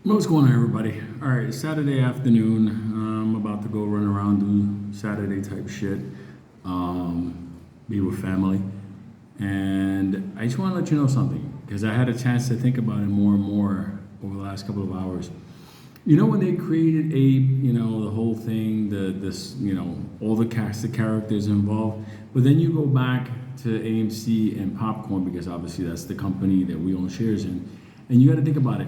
What's going on, everybody? All right, Saturday afternoon. I'm about to go run around, do Saturday type shit, be with family. And I just want to let you know something because I had a chance to think about it more and more over the last couple of hours. You know when they created Abe, the whole thing, all the cast of characters involved, but then you go back to AMC and Popcorn because obviously that's the company that we own shares in, and you got to think about it.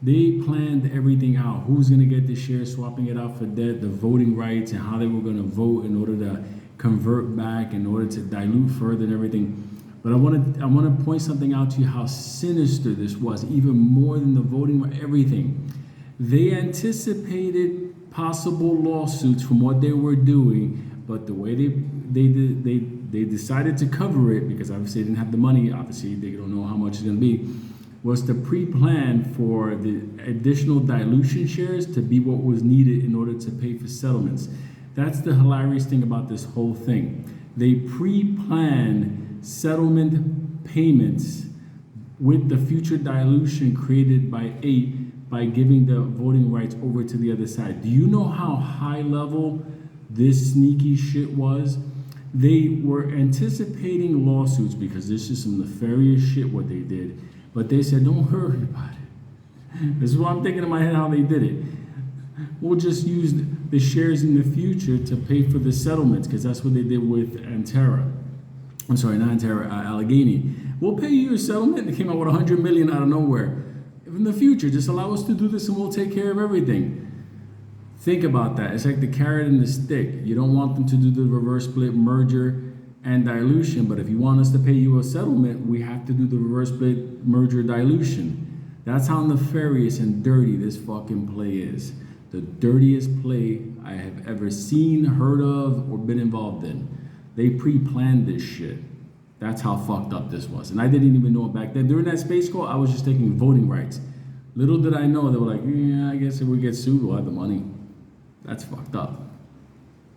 They planned everything out. Who's going to get the shares, swapping it out for debt, the voting rights, and how they were going to vote in order to convert back, in order to dilute further and everything. But I want to point something out to you how sinister this was, even more than the voting, everything. They anticipated possible lawsuits from what they were doing, but the way they decided to cover it, because obviously they didn't have the money, obviously they don't know how much it's going to be, was to pre-plan for the additional dilution shares to be what was needed in order to pay for settlements. That's the hilarious thing about this whole thing. They pre-planned settlement payments with the future dilution created by Ape by giving the voting rights over to the other side. Do you know how high level this sneaky shit was? They were anticipating lawsuits because this is some nefarious shit what they did. But they said, don't worry about it. This is what I'm thinking in my head how they did it. We'll just use the shares in the future to pay for the settlements because that's what they did with Antara. I'm sorry, not Antara, Allegheny. We'll pay you your settlement. They came out with $100 million out of nowhere. In the future, just allow us to do this and we'll take care of everything. Think about that. It's like the carrot and the stick. You don't want them to do the reverse split merger and dilution, but if you want us to pay you a settlement, we have to do the reverse split merger dilution. That's how nefarious and dirty this fucking play is. The dirtiest play I have ever seen, heard of, or been involved in. They pre-planned this shit. That's how fucked up this was. And I didn't even know it back then. During that space call, I was just taking voting rights. Little did I know, they were like, yeah, I guess if we get sued, we'll have the money. That's fucked up.